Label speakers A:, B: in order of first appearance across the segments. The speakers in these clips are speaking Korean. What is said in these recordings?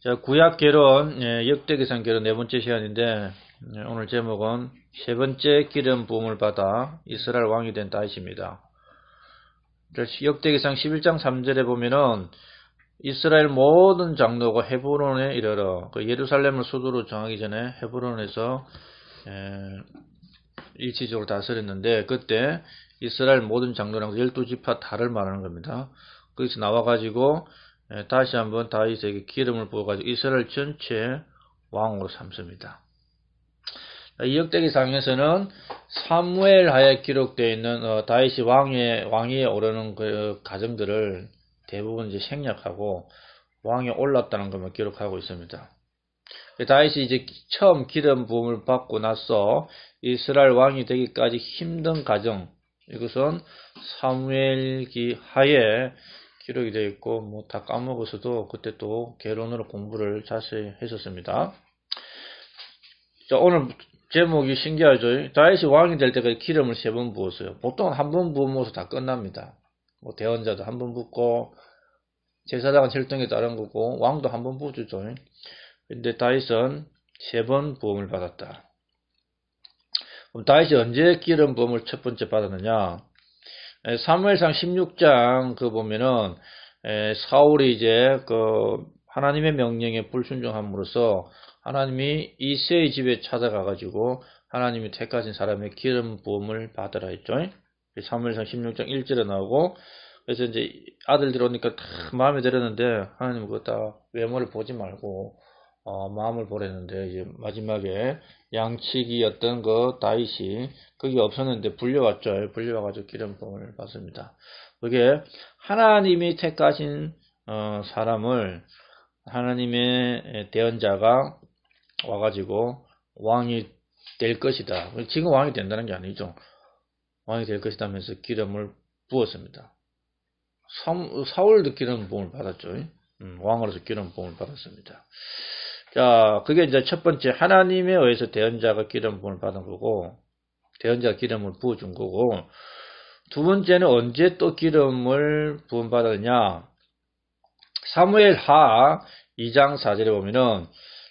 A: 자, 구약 결혼, 역대기상 결혼 네 번째 시간인데, 오늘 제목은 세 번째 기름 부음을 받아 이스라엘 왕이 된 다윗입니다. 역대기상 11장 3절에 보면은 이스라엘 모든 장로가 헤브론에 이르러 그 예루살렘을 수도로 정하기 전에 헤브론에서 일시적으로 다스렸는데, 그때 이스라엘 모든 장로랑 12지파 다를 말하는 겁니다. 거기서 나와가지고 다시 한번 다윗에게 기름을 부어가지고 이스라엘 전체 왕으로 삼습니다. 이 역대기상에서는 사무엘하에 기록되어 있는 다윗이 왕위에 오르는 그 과정들을 대부분 이제 생략하고 왕에 올랐다는 것만 기록하고 있습니다. 다윗이 이제 처음 기름 부음을 받고 나서 이스라엘 왕이 되기까지 힘든 과정, 이것은 사무엘기 하에 기록이 되어 있고 뭐 다 까먹어서도 그때 또 개론으로 공부를 자세히 했었습니다. 자, 오늘 제목이 신기하죠. 다윗이 왕이 될 때까지 기름을 3번 부었어요. 보통 한 번 부으면서 다 끝납니다. 뭐 대언자도 한 번 붓고 제사장은 혈통에 따른 거고 왕도 한 번 부어주죠. 근데 다윗은 3번 부음을 받았다. 그럼 다윗이 언제 기름 부음을 첫 번째 받았느냐? 사무엘상 16장 그 보면은 사울이 이제 그 하나님의 명령에 불순종함으로써 하나님이 이새의 집에 찾아가 가지고 하나님이 택하신 사람의 기름 부음을 받으라 했죠. 사무엘상 16장 1절에 나오고, 그래서 이제 아들들 오니까 다 마음에 들었는데 하나님은 그거 다 외모를 보지 말고 마음을 보랬는데, 이제 마지막에 양치기였던 그 다윗이 그게 없었는데 불려왔죠. 불려와가지고 기름 부음을 받습니다. 그게 하나님이 택하신 사람을 하나님의 대언자가 와가지고 왕이 될 것이다. 지금 왕이 된다는 게 아니죠. 왕이 될 것이다 하면서 기름을 부었습니다. 사울도 기름 부음을 받았죠. 왕으로서 기름 부음을 받았습니다. 자, 그게 이제 첫 번째, 하나님에 의해서 대언자가 기름 부음을 받은 거고, 대언자가 기름을 부어준 거고, 두 번째는 언제 또 기름을 부음 받았냐? 사무엘 하 2장 4절에 보면은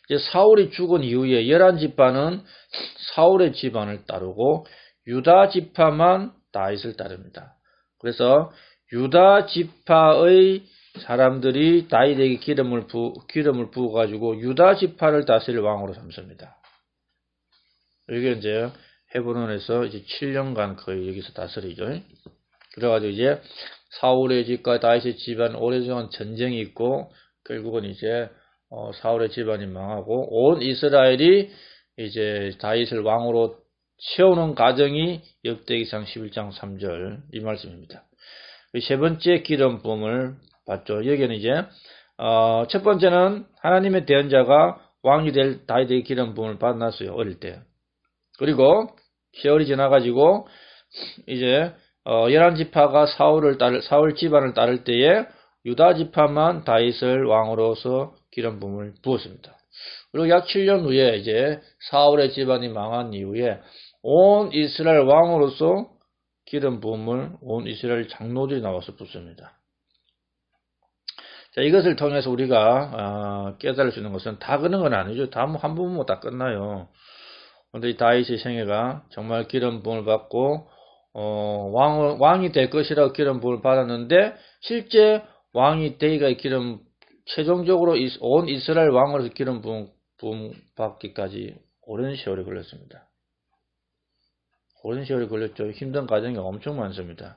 A: 이제 사울이 죽은 이후에 11지파는 사울의 집안을 따르고 유다 지파만 다윗을 따릅니다. 그래서 유다 지파의 사람들이 다윗에게 기름을 부어가지고 유다 지파를 다스릴 왕으로 삼습니다. 이게 이제 헤브론에서 이제 7년간 거의 여기서 다스리죠. 그래가지고 이제 사울의 집과 다윗의 집안 오랫동안 전쟁이 있고 결국은 이제 사울의 집안이 망하고 온 이스라엘이 이제 다윗을 왕으로 세우는 과정이 역대기상 11장 3절 이 말씀입니다. 세 번째 기름 부음을 받죠. 여기는 이제 첫 번째는 하나님의 대언자가 왕이 될 다윗의 기름 부음을 받았어요. 어릴 때. 그리고 세월이 지나가지고 이제 11지파가 사울 집안을 따를 때에 유다 지파만 다윗을 왕으로서 기름 부음을 부었습니다. 그리고 약 7년 후에 이제 사울의 집안이 망한 이후에 온 이스라엘 왕으로서 기름 부음을 온 이스라엘 장로들이 나와서 붓습니다. 자, 이것을 통해서 우리가 깨달을 수 있는 것은 다 그런 건 아니죠. 다 한 부분 다 끝나요. 그런데 이 다윗의 생애가 정말 기름 부음을 받고 왕이 될 것이라고 기름 부음을 받았는데 실제 왕이 되기가 최종적으로 온 이스라엘 왕으로서 기름 부음 받기까지 오랜 세월이 걸렸습니다. 오랜 세월이 걸렸죠. 힘든 과정이 엄청 많습니다.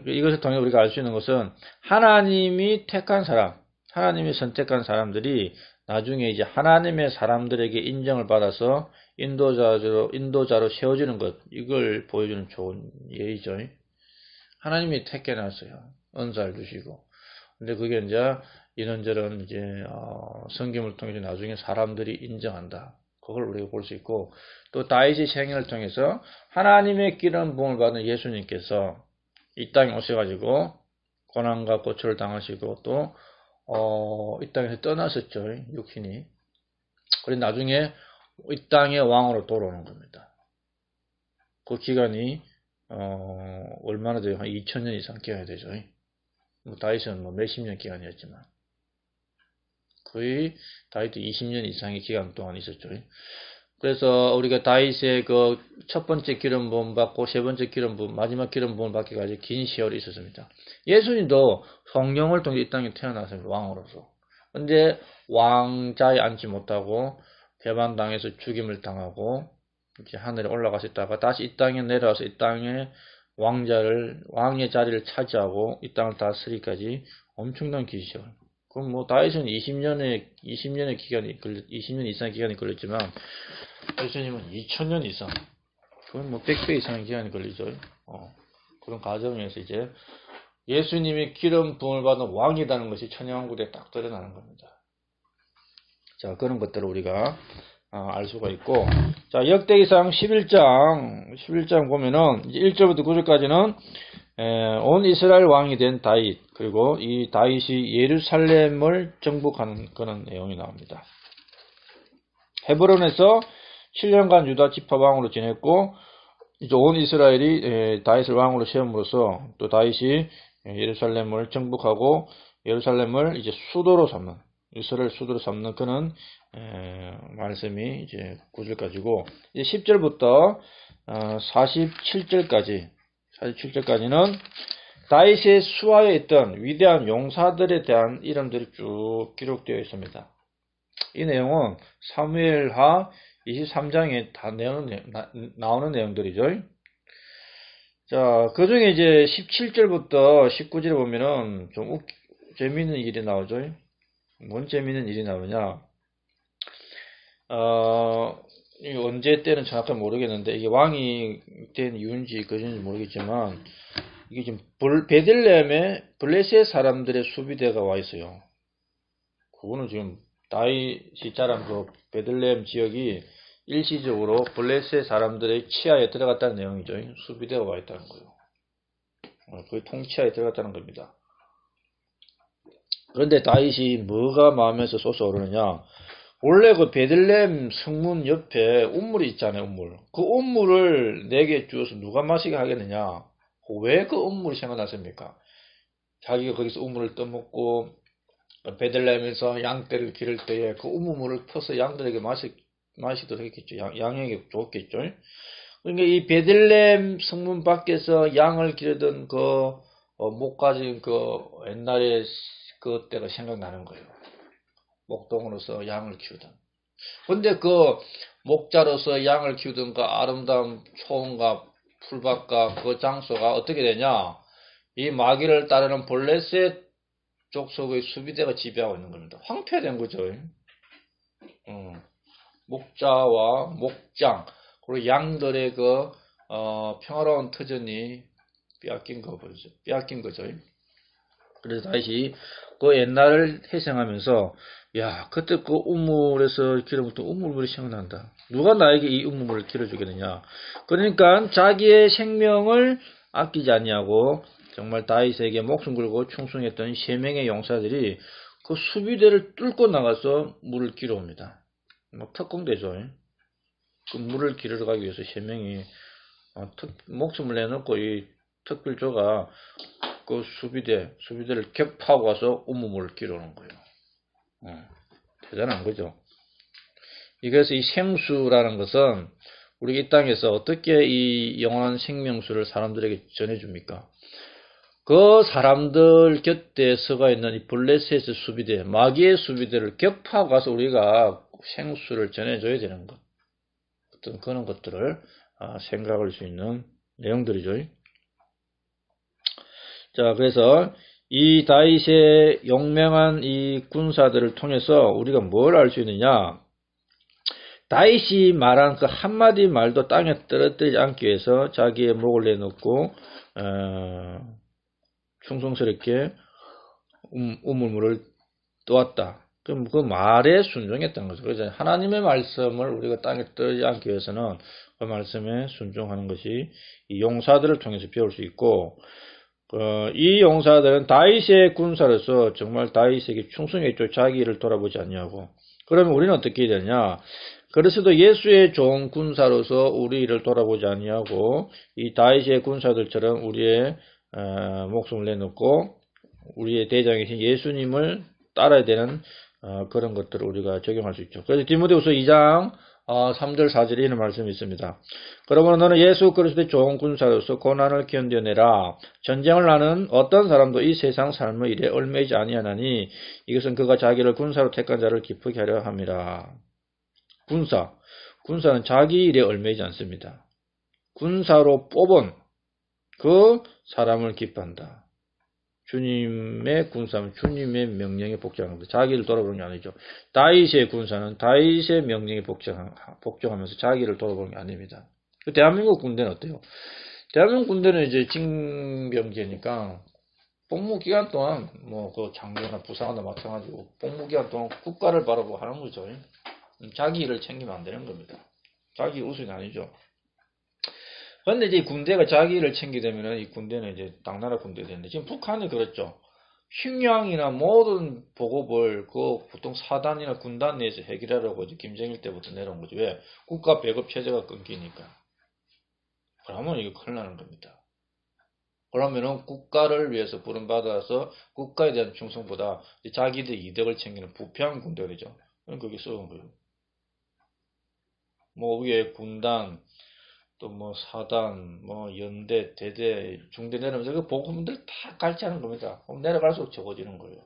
A: 이것을 통해 우리가 알 수 있는 것은 하나님이 택한 사람, 하나님이 선택한 사람들이 나중에 이제 하나님의 사람들에게 인정을 받아서 인도자로 세워지는 것, 이걸 보여주는 좋은 예의죠. 하나님이 택해놨어요. 은사를 주시고. 근데 그게 이제 이런저런 이제 성경을 통해서 나중에 사람들이 인정한다. 그걸 우리가 볼 수 있고, 또 다윗의 생애를 통해서 하나님의 기름 부음을 받은 예수님께서 이 땅에 오셔가지고 고난과 고초를 당하시고 또 이 땅에서 떠나셨죠. 육신이. 그리고 나중에 이 땅의 왕으로 돌아오는 겁니다. 그 기간이 얼마나 돼요? 한 2000년 이상 기간이 되죠. 뭐 다윗은 뭐 몇십 년 기간이었지만. 거의 다윗도 20년 이상의 기간 동안 있었죠. 그래서 우리가 다윗의 그 첫 번째 기름 부음 받고 세 번째 기름 부음, 마지막 기름 부음을 받기까지 긴 시월이 있었습니다. 예수님도 성령을 통해 이 땅에 태어났습니다. 왕으로서. 근데 왕자에 앉지 못하고 배반당해서 죽임을 당하고 이제 하늘에 올라가셨다가 다시 이 땅에 내려와서 이 땅에 왕의 자리를 차지하고 이 땅을 다스리기까지 엄청난 긴 시월. 그럼 뭐 다윗은 20년의 기간이 20년 이상의 기간이 걸렸지만 예수님은 2000년 이상, 그건 뭐 100배 이상의 기간이 걸리죠. 그런 과정에서 이제 예수님이 기름 부음을 받은 왕이라는 것이 천연왕국에 딱 드러나는 겁니다. 자, 그런 것들을 우리가 알 수가 있고, 자, 역대기상 11장 보면은 이제 1절부터 9절까지는 온 이스라엘 왕이 된 다윗, 그리고 이 다윗이 예루살렘을 정복하는 그런 내용이 나옵니다. 헤브론에서 7년간 유다 지파 왕으로 지냈고, 이제 온 이스라엘이 다윗을 왕으로 세움으로써 또 다윗이 예루살렘을 정복하고 예루살렘을 이제 수도로 삼는, 이스라엘 수도로 삼는 그런 말씀이 이제 9절까지고, 이제 10절부터 47절까지는 다윗의 수하에 있던 위대한 용사들에 대한 이름들이 쭉 기록되어 있습니다. 이 내용은 사무엘하 23장에 다 나오는 내용들이죠. 자, 그 중에 이제 17절부터 19절에 보면은 좀 재미있는 일이 나오죠. 뭔 재미있는 일이 나오냐? 언제 때는 정확하게 모르겠는데, 이게 왕이 된 이유인지 그인지 모르겠지만, 이게 지금 베들레헴에 블레셋 사람들의 수비대가 와 있어요. 그거는 지금 다윗이 자란 그 베들레헴 지역이 일시적으로 블레셋 사람들의 치하에 들어갔다는 내용이죠. 수비대가 와 있다는 거예요. 거의 통치하에 들어갔다는 겁니다. 그런데 다윗이 뭐가 마음에서 솟아오르느냐? 원래 그 베들레헴 성문 옆에 우물이 있잖아요, 우물. 그 우물을 내게 주어서 누가 마시게 하겠느냐? 왜 그 우물이 생각났습니까? 자기가 거기서 우물을 떠먹고 베들레헴에서 양떼를 기를 때에 그 우물을 퍼서 양들에게 마시도록 했겠죠. 양에게 줬겠죠. 그러니까 이 베들레헴 성문 밖에서 양을 기르던 그 목 가진 그 옛날에 그 때가 생각나는 거예요. 목동으로서 양을 키우던. 근데 그 목자로서 양을 키우던 그 아름다운 초원과 풀밭과 그 장소가 어떻게 되냐? 이 마귀를 따르는 블레셋 족속의 수비대가 지배하고 있는 겁니다. 황폐된 거죠. 목자와 목장, 그리고 양들의 그 평화로운 터전이 빼앗긴 거죠. 그래서 다시 그 옛날을 회상하면서, 야, 그때 그 우물에서 기름부터 우물물이 생각난다. 누가 나에게 이 우물물을 길어주겠느냐. 그러니까 자기의 생명을 아끼지 않냐고 정말 다윗에게 목숨 걸고 충성했던 3명의 용사들이 그 수비대를 뚫고 나가서 물을 길어옵니다. 특공대죠. 그 물을 기르러 가기 위해서 3명이 목숨을 내놓고 이 특별조가 그 수비대를 격파하고 가서 우물물을 길어오는 거예요. 대단한 거죠. 그래서 이 생수라는 것은 우리 이 땅에서 어떻게 이 영원한 생명수를 사람들에게 전해줍니까? 그 사람들 곁에 서가 있는 이 블레셋의 수비대, 마귀의 수비대를 격파하고 가서 우리가 생수를 전해줘야 되는 것. 어떤 그런 것들을 생각할 수 있는 내용들이죠. 자, 그래서 이 다윗의 용맹한 이 군사들을 통해서 우리가 뭘 알 수 있느냐? 다윗이 말한 그 한마디 말도 땅에 떨어뜨리지 않기 위해서 자기의 목을 내놓고 충성스럽게 우물물을 떠왔다. 그럼 그 말에 순종했다는 거죠. 그래서 하나님의 말씀을 우리가 땅에 떨어지지 않기 위해서는 그 말씀에 순종하는 것이 이 용사들을 통해서 배울 수 있고, 이 용사들은 다윗의 군사로서 정말 다윗에게 충성했죠. 자기 일을 돌아보지 않냐고. 그러면 우리는 어떻게 해야 되냐? 그래서도 예수의 좋은 군사로서 우리 일을 돌아보지 않냐고 이 다윗의 군사들처럼 우리의 목숨을 내놓고 우리의 대장이신 예수님을 따라야 되는 그런 것들을 우리가 적용할 수 있죠. 그래서 디모데후서 2장 3절 4절에 이런 말씀이 있습니다. 그러므로 너는 예수 그리스도의 좋은 군사로서 고난을 견뎌내라. 전쟁을 하는 어떤 사람도 이 세상 삶의 일에 얽매이지 아니하나니 이것은 그가 자기를 군사로 택한 자를 기쁘게 하려 함이라. 군사는 자기 일에 얽매이지 않습니다. 군사로 뽑은 그 사람을 기뻐한다. 주님의 군사는 주님의 명령에 복종하는 겁니다. 자기를 돌아보는 게 아니죠. 다윗의 군사는 다윗의 명령에 복종하면서 자기를 돌아보는 게 아닙니다. 대한민국 군대는 어때요? 대한민국 군대는 이제 징병제니까 복무 기간 동안 그 장교나 부사관도 마찬가지고 복무 기간 동안 국가를 바라보고 하는 거죠. 자기 일을 챙기면 안 되는 겁니다. 자기 우선이 아니죠. 그런데 이제 군대가 자기 일을 챙기게 되면은 이 군대는 이제 당나라 군대가 되는데 지금 북한이 그렇죠. 식량이나 모든 보급을 그 보통 사단이나 군단 내에서 해결하려고 이제 김정일 때부터 내려온 거죠. 왜? 국가 배급 체제가 끊기니까. 그러면 이거 큰일 나는 겁니다. 그러면은 국가를 위해서 부름받아서 국가에 대한 충성보다 자기들 이득을 챙기는 부패한 군대가 되죠. 그럼 그게 썩은 거예요. 위에 군단, 또 사단, 연대, 대대, 중대 내려오면서 그 보급분들 다 갈취하는 겁니다. 그럼 내려갈수록 적어지는 거예요.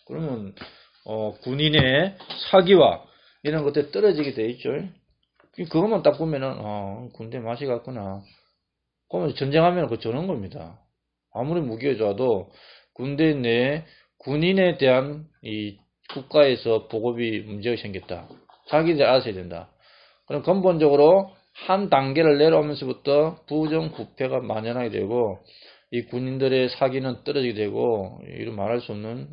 A: 그러면 군인의 사기와 이런 것들이 떨어지게 돼 있죠. 그것만 딱 보면은 군대 맛이 갔구나. 그러면 전쟁하면 그거 저는 겁니다. 아무리 무기가 좋아도 군대 내에 군인에 대한 이 국가에서 보급이 문제가 생겼다. 자기들 알아서 해야 된다. 그럼 근본적으로 한 단계를 내려오면서부터 부정부패가 만연하게 되고 이 군인들의 사기는 떨어지게 되고 이런 말할 수 없는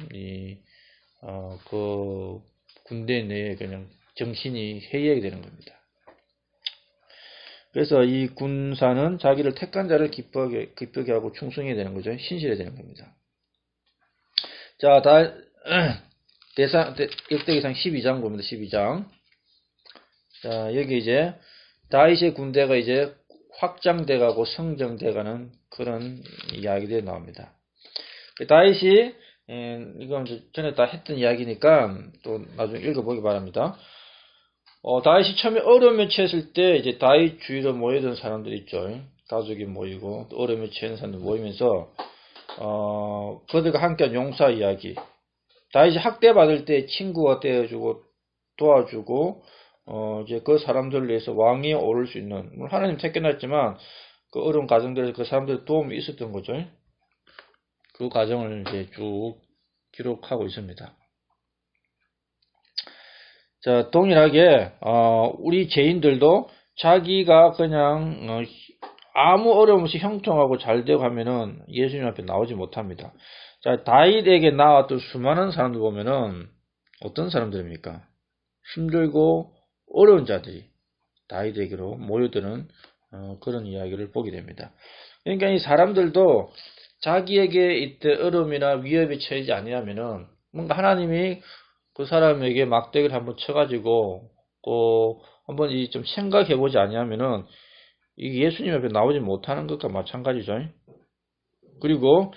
A: 그 군대 내에 그냥 정신이 해이하게 되는 겁니다. 그래서 이 군사는 자기를 택한 자를 기쁘게 하고 충성해야 되는 거죠. 신실해야 되는 겁니다. 자, 역대기상 12장 봅니다. 12장. 자, 여기 이제 다윗의 군대가 이제 확장돼가고 성장돼가는 그런 이야기들이 나옵니다. 다윗이 이건 전에 다 했던 이야기니까 또 나중에 읽어보기 바랍니다. 다윗이 처음에 어려움에 처했을 때 이제 다윗 주위로 모이던 사람들 있죠. 가족이 모이고 또 어려움에 처한 사람들 모이면서 그들과 함께한 용사 이야기. 다윗이 학대받을 때 친구가 되어주고 도와주고 이제 그 사람들을 위해서 왕위에 오를 수 있는, 물론 하나님 택해놨지만, 그 어려운 과정들에서 그 사람들의 도움이 있었던 거죠. 그 과정을 이제 쭉 기록하고 있습니다. 자, 동일하게, 우리 죄인들도 자기가 그냥, 아무 어려움 없이 형통하고 잘 되고 하면은 예수님 앞에 나오지 못합니다. 자, 다윗에게 나왔던 수많은 사람들 보면은 어떤 사람들입니까? 힘들고 어려운 자들이 다윗에게로 모여드는 그런 이야기를 보게 됩니다. 그러니까 이 사람들도 자기에게 이때 어려움이나 위협에 처하지 아니하면은 뭔가 하나님이 그 사람에게 막대기를 한번 쳐가지고 한번 좀 생각해보지 아니하면은 이 예수님 앞에 나오지 못하는 것과 마찬가지죠. 그리고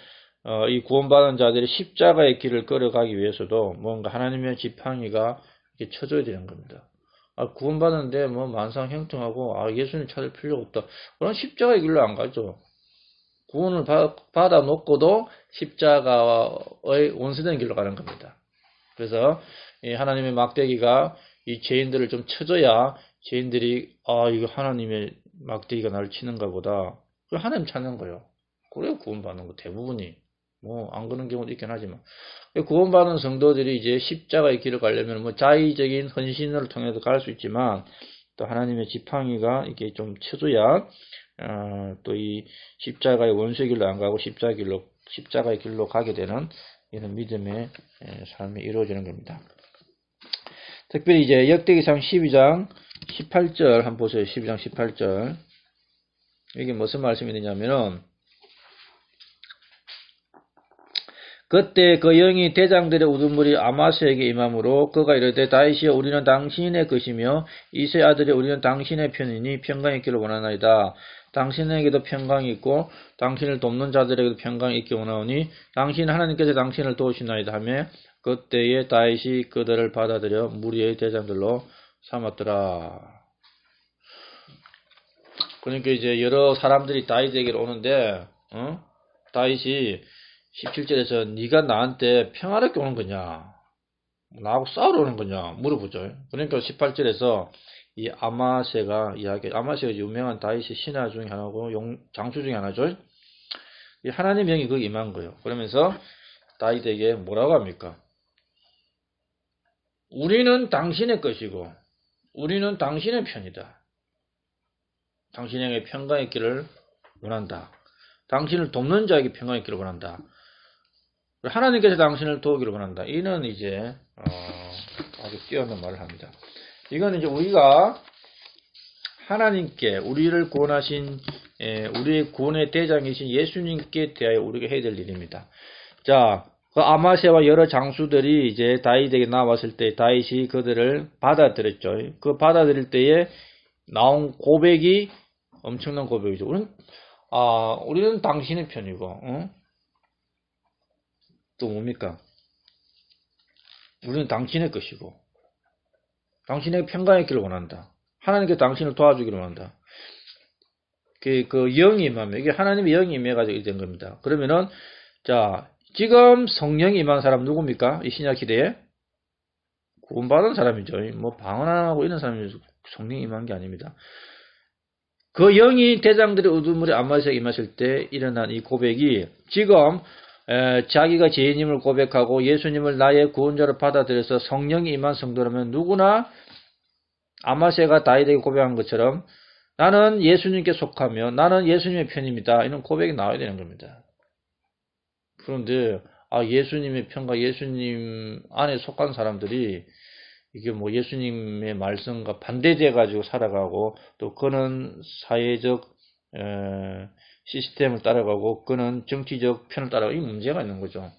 A: 이 구원받은 자들이 십자가의 길을 걸어가기 위해서도 뭔가 하나님의 지팡이가 이렇게 쳐줘야 되는 겁니다. 구원받는데 만상 형통하고 예수님 찾을 필요가 없다. 그럼 십자가의 길로 안 가죠. 구원을 받아 놓고도 십자가의 원수되는 길로 가는 겁니다. 그래서 하나님의 막대기가 이 죄인들을 좀 쳐줘야 죄인들이 이거 하나님의 막대기가 나를 치는가 보다. 하나님 찾는 거예요. 그래요, 구원받는 거 대부분이. 안 그런 경우도 있긴 하지만. 구원받은 성도들이 이제 십자가의 길을 가려면 자의적인 헌신을 통해서 갈 수 있지만, 또 하나님의 지팡이가 이렇게 좀 쳐줘야, 또 이 십자가의 원수의 길로 안 가고 십자가의 길로 가게 되는 이런 믿음의 삶이 이루어지는 겁니다. 특별히 이제 역대기상 12장 18절 한번 보세요. 12장 18절. 이게 무슨 말씀이 되냐면은, 그때 그 영이 대장들의 우두머리 아마스에게 임함으로 그가 이르되 다윗이여 우리는 당신의 것이며 이세 아들이 우리는 당신의 편이니 평강이 있기를 원하나이다. 당신에게도 평강이 있고 당신을 돕는 자들에게도 평강이 있기 원하오니 당신 하나님께서 당신을 도우시나이다 하며 그때에 다윗이 그들을 받아들여 무리의 대장들로 삼았더라. 그러니까 이제 여러 사람들이 다윗에게로 오는데 다윗이 17절에서 네가 나한테 평화롭게 오는 거냐 나하고 싸우러 오는 거냐 물어보죠. 그러니까 18절에서 이 아마세가 아마세가 유명한 다윗의 신하 중에 하나고 장수 중에 하나죠. 이 하나님 영이 거기 임한 거예요. 그러면서 다윗에게 뭐라고 합니까? 우리는 당신의 것이고 우리는 당신의 편이다. 당신에게 평강이 있기를 원한다. 당신을 돕는 자에게 평강이 있기를 원한다. 하나님께서 당신을 도우기를 원한다. 이는 이제 아주 뛰어난 말을 합니다. 이건 이제 우리가 하나님께 우리를 구원하신 우리의 구원의 대장이신 예수님께 대하여 우리가 해야 될 일입니다. 자, 그 아마세와 여러 장수들이 이제 다윗에게 나왔을 때 다윗이 그들을 받아들였죠. 그 받아들일 때에 나온 고백이 엄청난 고백이죠. 우리는 당신의 편이고, 또 뭡니까? 우리는 당신의 것이고, 당신에게 평강이 있기를 원한다. 하나님께 당신을 도와주기를 원한다. 그 영이 임하면, 이게 하나님의 영이 임해가지고 된 겁니다. 그러면은, 자, 지금 성령이 임한 사람 누굽니까? 이 신약 시대에? 구원받은 사람이죠. 뭐, 방언하고 이런 사람이 성령이 임한 게 아닙니다. 그 영이 대장들의 우두머리 아마스에 임하실 때 일어난 이 고백이 지금 자기가 죄인임을 고백하고 예수님을 나의 구원자로 받아들여서 성령이 임한 성도라면 누구나 아마세가 다윗에게 고백한 것처럼 나는 예수님께 속하며 나는 예수님의 편입니다. 이런 고백이 나와야 되는 겁니다. 그런데 예수님의 편과 예수님 안에 속한 사람들이 이게 뭐 예수님의 말씀과 반대돼 가지고 살아가고 또 그는 사회적 시스템을 따라가고 그는 정치적 편을 따라가고 이 문제가 있는 거죠.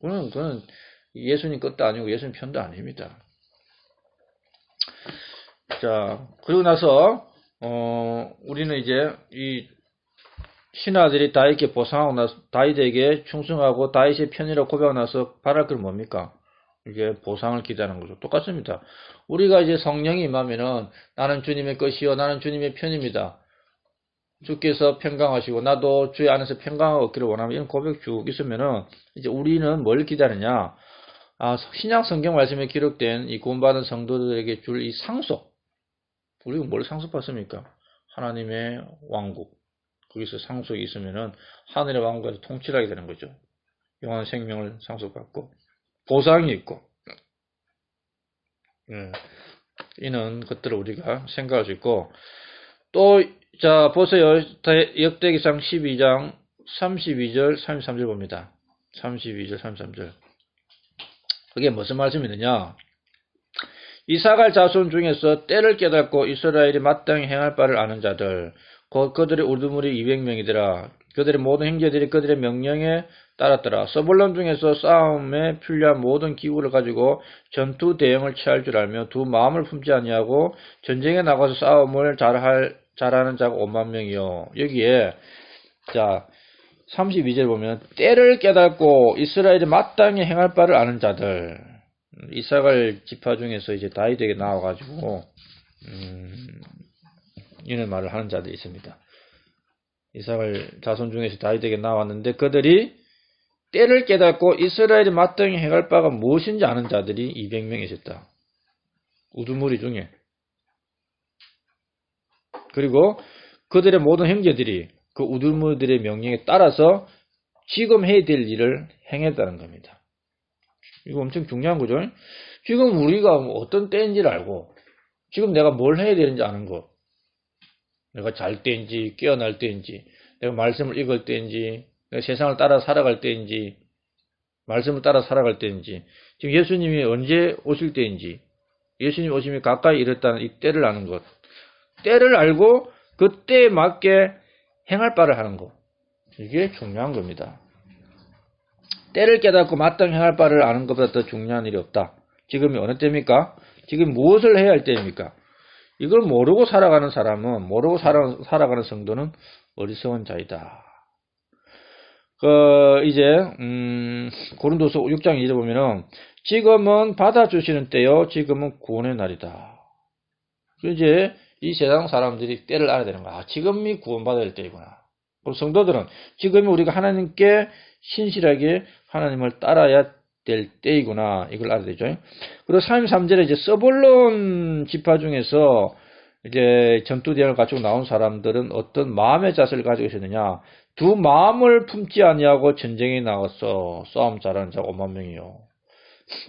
A: 그는 예수님 것도 아니고 예수님 편도 아닙니다. 자, 그리고 나서 우리는 이제 이 신하들이 다윗에게 보상하고 나서 다윗에게 충성하고 다윗의 편이라고 고백하고 나서 바랄 건 뭡니까? 이게 보상을 기대하는 거죠. 똑같습니다. 우리가 이제 성령이 임하면은 나는 주님의 것이요 나는 주님의 편입니다. 주께서 평강하시고 나도 주의 안에서 평강을 얻기를 원하면 이런 고백 쭉 있으면은 이제 우리는 뭘 기다리냐? 신약 성경 말씀에 기록된 이 구원받은 성도들에게 줄 이 상속. 우리가 뭘 상속받습니까? 하나님의 왕국. 거기서 상속이 있으면은 하늘의 왕국에서 통치하게 되는 거죠. 영원한 생명을 상속받고 보상이 있고, 이는 것들을 우리가 생각할 수 있고, 또, 자, 보세요. 역대기상 12장 32절, 33절 봅니다. 32절, 33절. 그게 무슨 말씀이느냐? 이사갈 자손 중에서 때를 깨닫고 이스라엘이 마땅히 행할 바를 아는 자들, 곧 그들의 우두머리 200명이더라. 그들의 모든 형제들이 그들의 명령에 따랐더라. 서불론 중에서 싸움에 필요한 모든 기구를 가지고 전투 대응을 취할 줄 알며 두 마음을 품지 아니하고 전쟁에 나가서 싸움을 잘하는 자가 5만 명이요. 여기에 자 32절 보면 때를 깨닫고 이스라엘이 마땅히 행할 바를 아는 자들, 이사갈 지파 중에서 이제 다윗에게 나와가지고 이런 말을 하는 자들이 있습니다. 이사갈 자손 중에서 다윗에게 나왔는데 그들이 때를 깨닫고 이스라엘이 마땅히 행할 바가 무엇인지 아는 자들이 200명 있었다. 우두머리 중에. 그리고 그들의 모든 형제들이 그 우두머리들의 명령에 따라서 지금 해야 될 일을 행했다는 겁니다. 이거 엄청 중요한 거죠. 지금 우리가 어떤 때인지를 알고 지금 내가 뭘 해야 되는지 아는 거. 내가 잘 때인지 깨어날 때인지 내가 말씀을 읽을 때인지 내가 세상을 따라 살아갈 때인지 말씀을 따라 살아갈 때인지 지금 예수님이 언제 오실 때인지 예수님 오심이 가까이 이랬다는 이 때를 아는 것. 때를 알고 그 때에 맞게 행할 바를 하는 것. 이게 중요한 겁니다. 때를 깨닫고 마땅히 행할 바를 아는 것보다 더 중요한 일이 없다. 지금이 어느 때입니까? 지금 무엇을 해야 할 때입니까? 이걸 모르고 살아가는 사람은, 모르고 살아가는 성도는 어리석은 자이다. 이제, 고린도서 6장 2절 보면은, 지금은 받아주시는 때요, 지금은 구원의 날이다. 이제, 이 세상 사람들이 때를 알아야 되는 거야. 지금이 구원받아야 될 때이구나. 그리고 성도들은 지금이 우리가 하나님께 신실하게 하나님을 따라야 될 때이구나. 이걸 알아야 되죠. 그리고 33절에 이제 서볼론 지파 중에서 이제 전투대항을 가지고 나온 사람들은 어떤 마음의 자세를 가지고 있었느냐. 두 마음을 품지 아니하고 전쟁에 나가서 싸움 잘하는 자가 5만 명이요.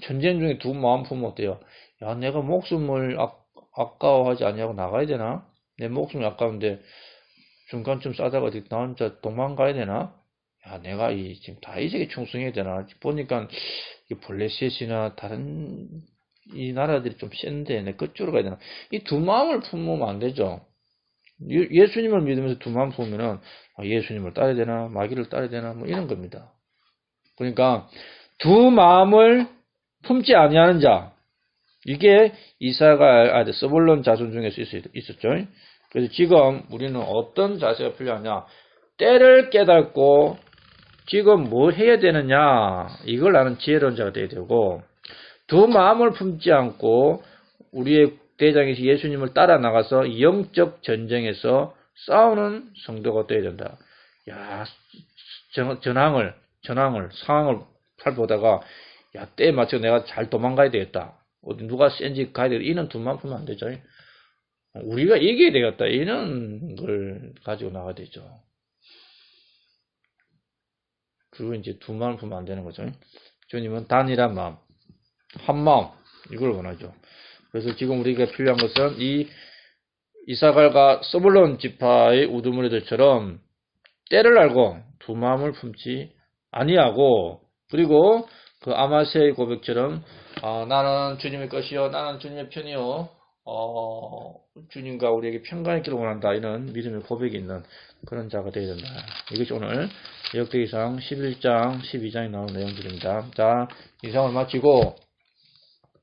A: 전쟁 중에 두 마음 품으면 어때요? 야, 내가 목숨을 아까워하지 아니하고 나가야 되나? 내 목숨이 아까운데 중간쯤 싸다가 어디 나 혼자 도망가야 되나? 야, 내가 지금 다윗에게 충성해야 되나? 보니까 블레셋이나 다른 이 나라들이 좀 센데 내 그쪽으로 가야 되나? 이 두 마음을 품으면 안 되죠. 예수님을 믿으면서 두 마음 품으면은 예수님을 따라야 되나? 마귀를 따라야 되나? 뭐 이런 겁니다. 그러니까 두 마음을 품지 아니하는 자, 이게 이사가 서볼론 자손 중에서 있었죠. 그래서 지금 우리는 어떤 자세가 필요하냐? 때를 깨닫고 지금 뭐 해야 되느냐? 이걸 아는 지혜로운 자가 되어야 되고, 두 마음을 품지 않고 우리의 대장에서 예수님을 따라 나가서 영적 전쟁에서 싸우는 성도가 되어야 된다. 야, 상황을 살보다가 야, 때에 맞춰 내가 잘 도망가야 되겠다. 어디 누가 센지 가야 되겠다. 이는 두 마음 품으면 안 되죠. 우리가 이겨야 되겠다. 이런 걸 가지고 나가야 되죠. 그리고 이제 두 마음 품으면 안 되는 거죠. 주님은 단일한 마음, 한 마음, 이걸 원하죠. 그래서 지금 우리가 필요한 것은 이 이사갈과 서불론 지파의 우두머리들처럼 때를 알고 두 마음을 품지 아니하고, 그리고 그 아마세의 고백처럼 나는 주님의 것이요, 나는 주님의 편이요, 주님과 우리에게 평강있기를 원한다. 이런 믿음의 고백이 있는 그런 자가 되어야 된다. 이것이 오늘 역대기상 11장, 12장에 나오는 내용들입니다. 자, 이상을 마치고